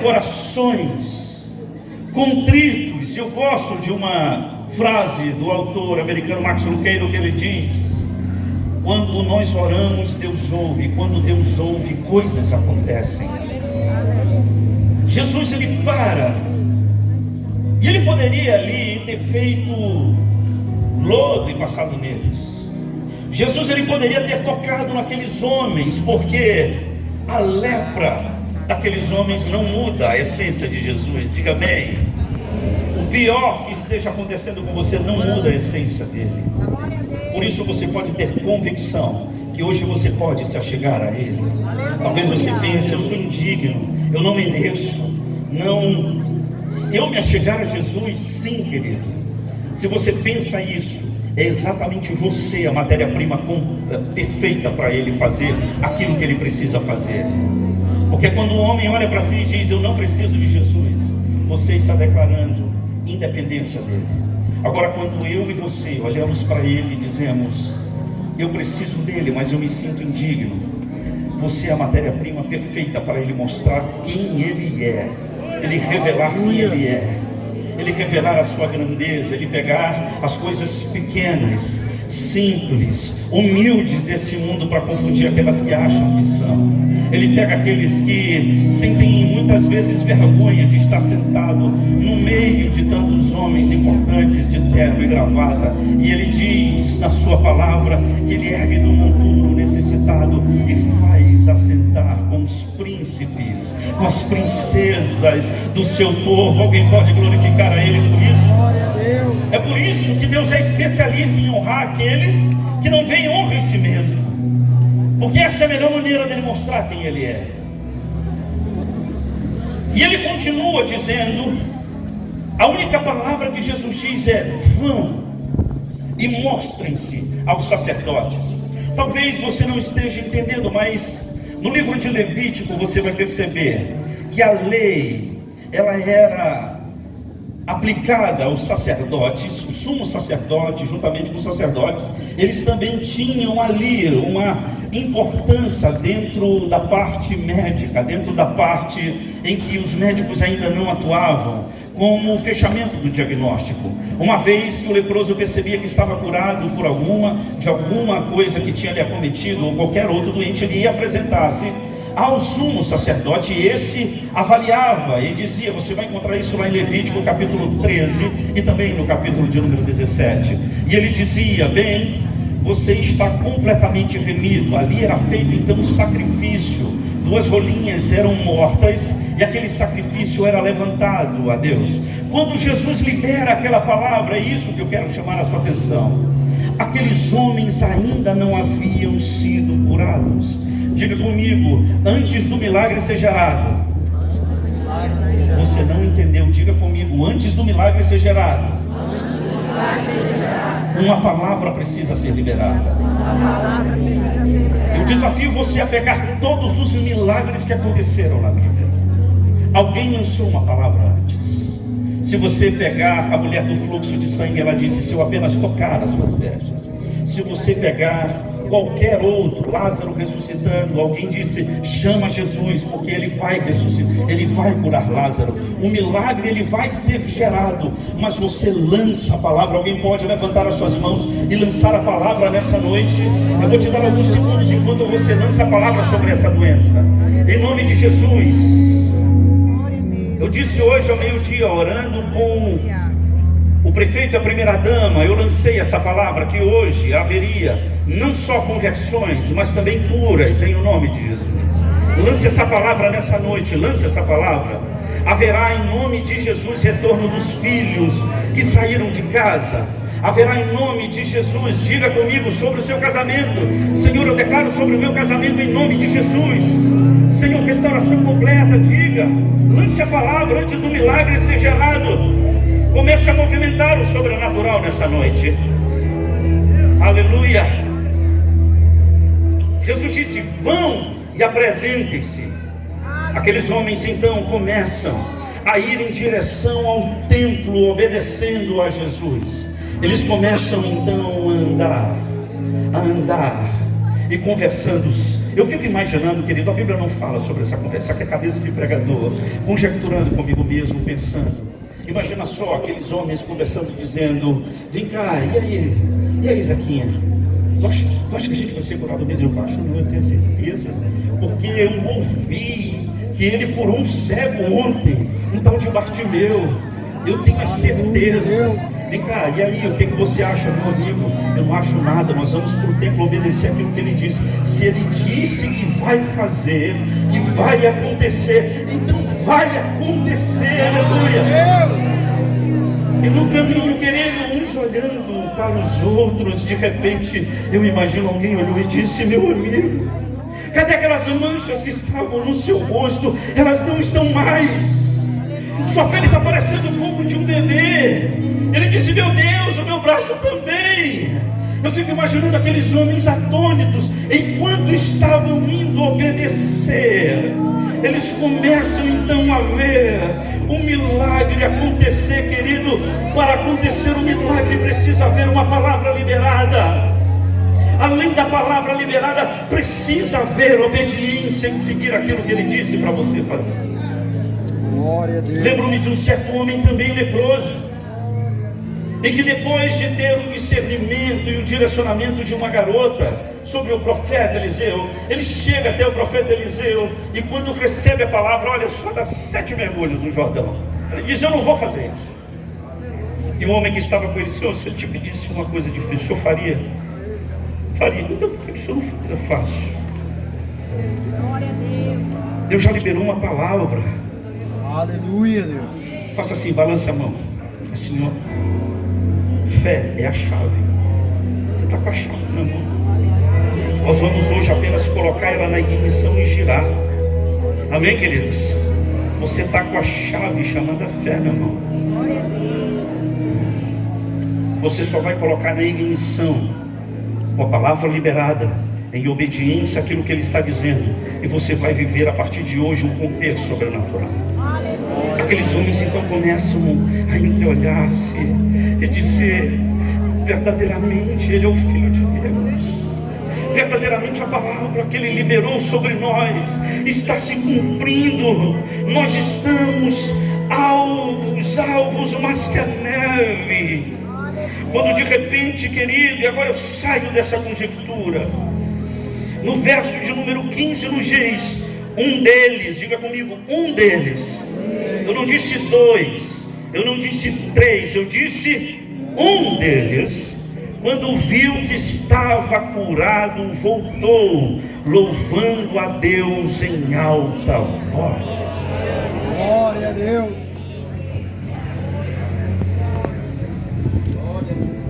corações contritos. Eu gosto de uma frase do autor americano Max Lucado, que ele diz: quando nós oramos, Deus ouve. Quando Deus ouve, coisas acontecem. Jesus, ele para, e ele poderia ali ter feito lodo e passado neles. Jesus, ele poderia ter tocado naqueles homens, porque a lepra daqueles homens não muda a essência de Jesus. Diga amém. O pior que esteja acontecendo com você não muda a essência dele. Por isso você pode ter convicção que hoje você pode se achegar a ele. Talvez você pense: eu sou indigno, eu não mereço. Não, eu me achegar a Jesus? Sim, querido. Se você pensa isso, é exatamente você a matéria-prima perfeita para ele fazer aquilo que ele precisa fazer. Porque quando o homem olha para si e diz: eu não preciso de Jesus, você está declarando independência dele. Agora, quando eu e você olhamos para ele e dizemos: eu preciso dele, mas eu me sinto indigno, você é a matéria-prima perfeita para ele mostrar quem ele é, ele revelar quem ele é, ele revelar a sua grandeza, ele pegar as coisas pequenas, simples, humildes desse mundo para confundir aquelas que acham que são. Ele pega aqueles que sentem muitas vezes vergonha de estar sentado no meio de tantos homens importantes de terno e gravata, e ele diz na sua palavra que ele ergue do monturo necessitado e faz assentar com os príncipes, com as princesas do seu povo. Alguém pode glorificar a ele por isso? É por isso que Deus é especialista em honrar aqueles que não veem honra em si mesmo, porque essa é a melhor maneira dele mostrar quem ele é. E ele continua dizendo, a única palavra que Jesus diz é: vão e mostrem-se aos sacerdotes. Talvez você não esteja entendendo, mas no livro de Levítico você vai perceber que a lei, ela era aplicada aos sacerdotes. O sumo sacerdote, juntamente com os sacerdotes, eles também tinham ali uma importância dentro da parte médica, dentro da parte em que os médicos ainda não atuavam, como o fechamento do diagnóstico. Uma vez que o leproso percebia que estava curado por alguma coisa que tinha lhe acometido, ou qualquer outro doente, ele ia apresentar-se ao sumo sacerdote, e esse avaliava e dizia: você vai encontrar isso lá em Levítico capítulo 13 e também no capítulo de número 17, e ele dizia: bem, você está completamente remido. Ali era feito então um sacrifício, 2 rolinhas eram mortas e aquele sacrifício era levantado a Deus. Quando Jesus libera aquela palavra, é isso que eu quero chamar a sua atenção: aqueles homens ainda não haviam sido curados. Diga comigo: antes do milagre ser gerado. Você não entendeu? Diga comigo: antes do milagre ser gerado, uma palavra precisa ser liberada. Eu desafio você a pegar todos os milagres que aconteceram na Bíblia. Alguém lançou uma palavra antes. Se você pegar a mulher do fluxo de sangue, ela disse: se eu apenas tocar as suas vestes. Se você pegar qualquer outro, Lázaro ressuscitando, alguém disse: chama Jesus, porque ele vai ressuscitar, ele vai curar Lázaro. O milagre ele vai ser gerado, mas você lança a palavra. Alguém pode levantar as suas mãos e lançar a palavra nessa noite? Eu vou te dar alguns segundos enquanto você lança a palavra sobre essa doença, em nome de Jesus. Eu disse hoje ao meio-dia, orando com o prefeito e a primeira-dama, eu lancei essa palavra, que hoje haveria não só conversões, mas também curas, em nome de Jesus. Lance essa palavra nessa noite, lance essa palavra. Haverá em nome de Jesus retorno dos filhos que saíram de casa. Haverá em nome de Jesus. Diga comigo sobre o seu casamento: Senhor, eu declaro sobre o meu casamento em nome de Jesus. Senhor, restauração completa. Diga, lance a palavra antes do milagre ser gerado. Comece a movimentar o sobrenatural nessa noite. Aleluia. Jesus disse: vão e apresentem-se. Aqueles homens então começam a ir em direção ao templo, obedecendo a Jesus. Eles começam então a andar e conversando. Eu fico imaginando, querido, a Bíblia não fala sobre essa conversa, que é cabeça de pregador, conjecturando comigo mesmo, pensando. Imagina só aqueles homens conversando, dizendo: vem cá, e aí Zaquinha? Tu acha que a gente vai ser curado mesmo? Eu acho, não, eu tenho certeza, porque eu ouvi que ele curou um cego ontem, um tal de Bartimeu. Eu tenho a certeza. Vem cá, e aí, o que você acha, meu amigo? Eu não acho nada, nós vamos para o templo obedecer aquilo que ele disse. Se ele disse que vai fazer, que vai acontecer, então vai acontecer, aleluia. E no caminho, querido, uns olhando para os outros, de repente, eu imagino alguém olhou e disse: meu amigo, cadê aquelas manchas que estavam no seu rosto? Elas não estão mais. Sua pele está parecendo como de um bebê. Ele disse: meu Deus, o meu braço também. Eu fico imaginando aqueles homens atônitos, enquanto estavam indo obedecer. Eles começam então a ver um milagre acontecer, querido. Para acontecer um milagre precisa haver uma palavra liberada. Além da palavra liberada, precisa haver obediência em seguir aquilo que ele disse para você fazer. Lembro-me de um certo homem também leproso, em que depois de ter um discernimento e um direcionamento de uma garota sobre o profeta Eliseu, ele chega até o profeta Eliseu, e quando recebe a palavra, olha só, dá 7 mergulhos no Jordão. Ele diz: eu não vou fazer isso. E o homem que estava com ele: Senhor, se eu te pedisse uma coisa difícil, o senhor faria? Faria. Então por que o senhor não faz? Eu faço. Deus já liberou uma palavra. Aleluia, Deus. Faça assim, balance a mão. Assim, ó. Fé é a chave. Você está com a chave na mão. Nós vamos hoje apenas colocar ela na ignição e girar. Amém, queridos? Você está com a chave chamada fé na mão. Você só vai colocar na ignição com a palavra liberada, em obediência àquilo que ele está dizendo, e você vai viver a partir de hoje um romper sobrenatural. Aqueles homens então começam a entreolhar-se e dizer: verdadeiramente ele é o Filho de Deus, verdadeiramente a palavra que ele liberou sobre nós está se cumprindo. Nós estamos aos alvos mais que a neve. Quando de repente, querido, e agora eu saio dessa conjectura, no verso de número 15 nos diz: um deles, diga comigo, um deles. Eu não disse 2, eu não disse 3, eu disse um deles. Quando viu que estava curado, voltou, louvando a Deus em alta voz. Glória a Deus.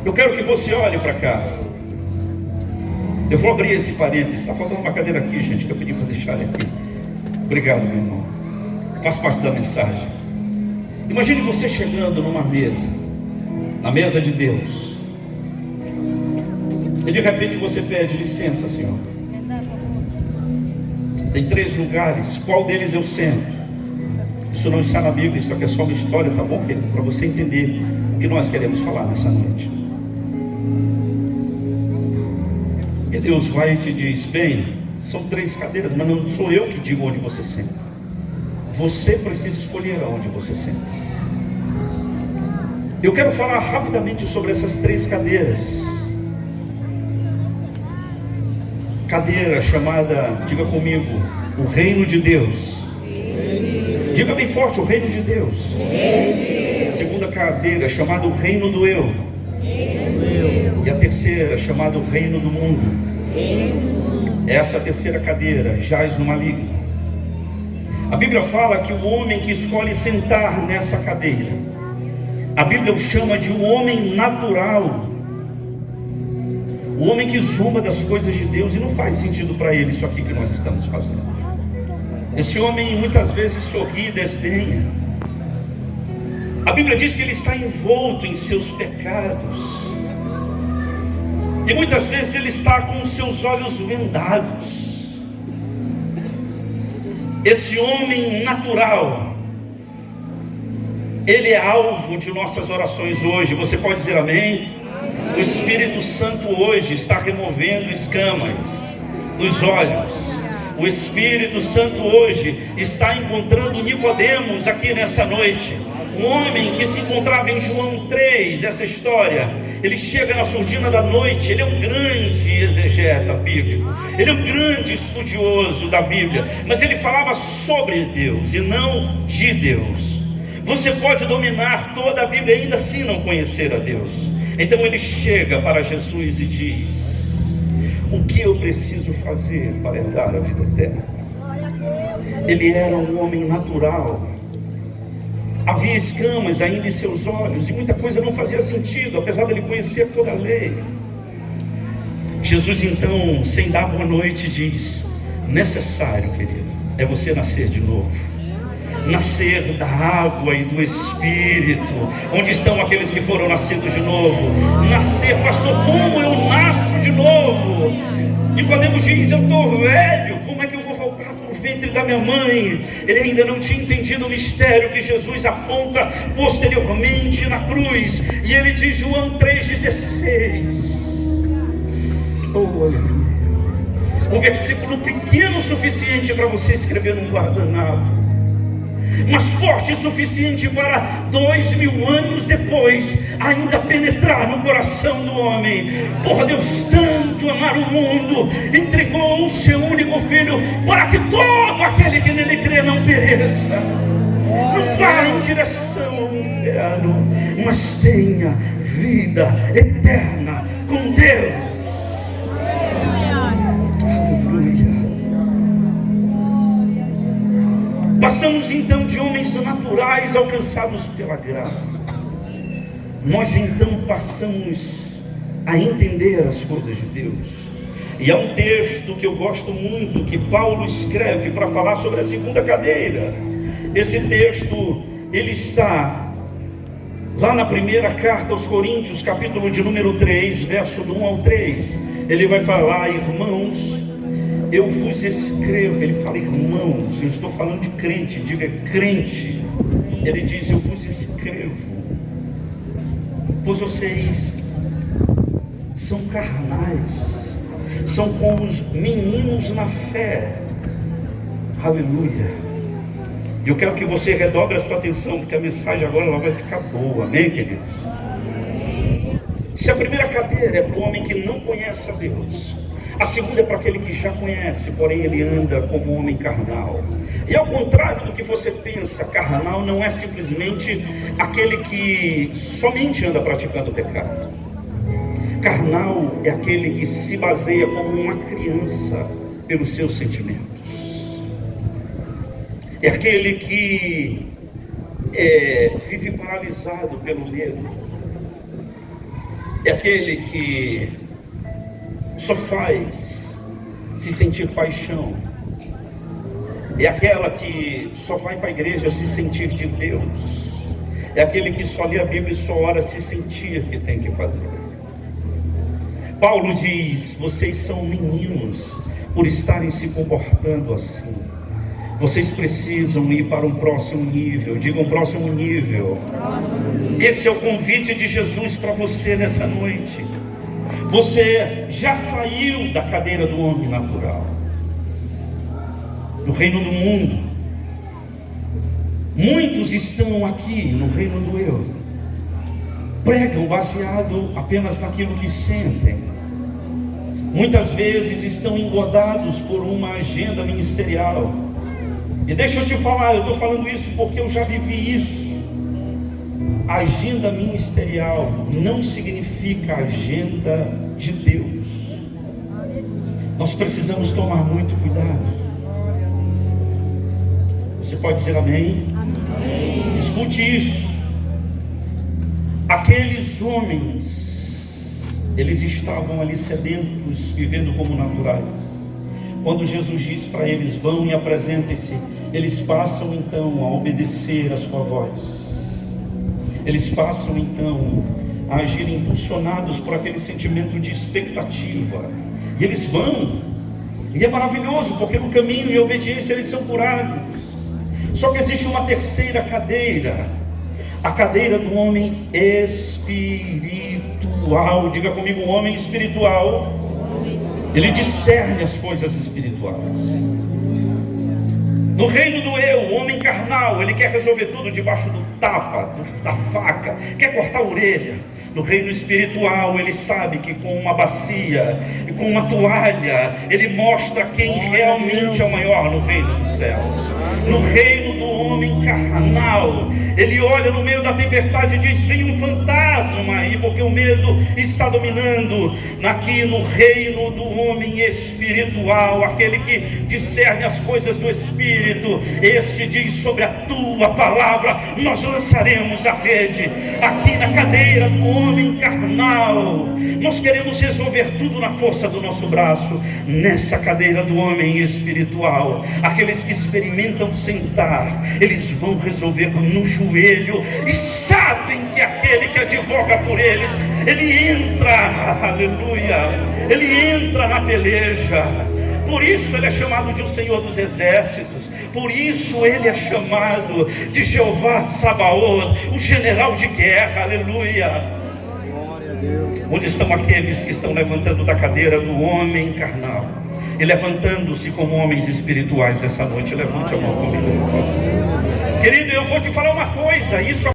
Eu quero que você olhe para cá. Eu vou abrir esse parênteses. Está faltando uma cadeira aqui, gente, que eu pedi para deixar aqui. Obrigado, meu irmão. Faz parte da mensagem. Imagine você chegando numa mesa, na mesa de Deus, e de repente você pede: licença, Senhor, tem 3 lugares, qual deles eu sento? Isso não está na Bíblia, isso aqui é só uma história, tá bom, querido? Para você entender o que nós queremos falar nessa noite. E Deus vai e te diz: bem, são 3 cadeiras, mas não sou eu que digo onde você senta. Você precisa escolher aonde você senta. Eu quero falar rapidamente sobre essas 3 cadeiras. Cadeira chamada, diga comigo, o reino de Deus. Diga bem forte: o reino de Deus. Segunda cadeira chamada o reino do eu. E a terceira chamada o reino do mundo. Essa terceira cadeira jaz no maligno. A Bíblia fala que o homem que escolhe sentar nessa cadeira, a Bíblia o chama de um homem natural, o homem que zomba das coisas de Deus, e não faz sentido para ele isso aqui que nós estamos fazendo. Esse homem muitas vezes sorri e desdenha. A Bíblia diz que ele está envolto em seus pecados, e muitas vezes ele está com os seus olhos vendados. Esse homem natural, ele é alvo de nossas orações hoje. Você pode dizer amém? O Espírito Santo hoje está removendo escamas dos olhos. O Espírito Santo hoje está encontrando Nicodemos aqui nessa noite. Um homem que se encontrava em João 3, essa história. Ele chega na surdina da noite. Ele é um grande exegeta bíblico, ele é um grande estudioso da Bíblia, mas ele falava sobre Deus e não de Deus. Você pode dominar toda a Bíblia e ainda assim não conhecer a Deus. Então ele chega para Jesus e diz: o que eu preciso fazer para herdar a vida eterna? Ele era um homem natural. Havia escamas ainda em seus olhos e muita coisa não fazia sentido, apesar dele conhecer toda a lei. Jesus então, sem dar boa noite, diz: necessário, querido, é você nascer de novo. Nascer da água e do Espírito. Onde estão aqueles que foram nascidos de novo? Nascer, pastor, como eu nasço de novo? Nicodemos diz: eu estou velho, como é que eu vou voltar para o ventre da minha mãe? Ele ainda não tinha entendido o mistério que Jesus aponta posteriormente na cruz. E ele diz, João 3,16. Oh, aleluia. Um versículo pequeno o suficiente para você escrever num guardanapo, mas forte o suficiente para 2000 anos depois ainda penetrar no coração do homem. Por Deus tanto amar o mundo, entregou o seu único filho, para que todo aquele que nele crê não pereça, não vá em direção ao inferno, mas tenha vida eterna com Deus. Passamos então de homens naturais alcançados pela graça. Nós então passamos a entender as coisas de Deus. E há um texto que eu gosto muito, que Paulo escreve para falar sobre a segunda cadeira. Esse texto, ele está lá na primeira carta aos Coríntios, capítulo de número 3, verso do 1 ao 3. Ele vai falar: irmãos, eu vos escrevo. Ele fala irmãos, eu estou falando de crente, diga crente. Ele diz: eu vos escrevo, pois vocês são carnais, são como os meninos na fé. Aleluia. Eu quero que você redobre a sua atenção, porque a mensagem agora ela vai ficar boa, amém, queridos? Se a primeira cadeira é para o homem que não conhece a Deus, a segunda é para aquele que já conhece, porém ele anda como um homem carnal. E ao contrário do que você pensa, carnal não é simplesmente aquele que somente anda praticando o pecado. Carnal é aquele que se baseia como uma criança pelos seus sentimentos. É aquele que vive paralisado pelo medo. É aquele que só faz se sentir paixão. É aquela que só vai para a igreja se sentir de Deus. É aquele que só lê a Bíblia e só ora se sentir que tem que fazer. Paulo diz: vocês são meninos por estarem se comportando assim. Vocês precisam ir para um próximo nível. Diga um próximo nível. Esse é o convite de Jesus para você nessa noite. Você já saiu da cadeira do homem natural, do reino do mundo. Muitos estão aqui no reino do eu, pregam baseado apenas naquilo que sentem. Muitas vezes estão engordados por uma agenda ministerial. E deixa eu te falar, eu estou falando isso porque eu já vivi isso. Agenda ministerial não significa agenda de Deus. Nós precisamos tomar muito cuidado. Você pode dizer amém? Amém. Escute isso. Aqueles homens, eles estavam ali sedentos, vivendo como naturais. Quando Jesus diz para eles: vão e apresentem-se, eles passam então a obedecer a sua voz. Eles passam então a agir impulsionados por aquele sentimento de expectativa. E eles vão. E é maravilhoso, porque no caminho e obediência eles são curados. Só que existe uma terceira cadeira, a cadeira do homem espiritual. Diga comigo, o homem espiritual, ele discerne as coisas espirituais. No reino do eu, o homem carnal, ele quer resolver tudo debaixo do tapa, da faca, quer cortar a orelha. No reino espiritual, ele sabe que com uma bacia e com uma toalha, ele mostra quem realmente é o maior no reino dos céus. No reino do homem carnal, ele olha no meio da tempestade e diz: vem um fantasma aí, porque o medo está dominando. Aqui no reino do homem espiritual, aquele que discerne as coisas do Espírito, este diz: sobre a tua palavra nós lançaremos a rede. Aqui na cadeira do homem carnal, nós queremos resolver tudo na força do nosso braço. Nessa cadeira do homem espiritual, aqueles que experimentam sentar, eles vão resolver no joelho, e sabem que aquele que advoga por eles, ele entra, aleluia, ele entra na peleja. Por isso ele é chamado de o Senhor dos Exércitos. Por isso ele é chamado de Jeová Sabaoth, o general de guerra, aleluia. Onde estão aqueles que estão levantando da cadeira do homem carnal e levantando-se como homens espirituais essa noite? Levante a mão comigo, por favor. Querido, eu vou te falar uma coisa: isso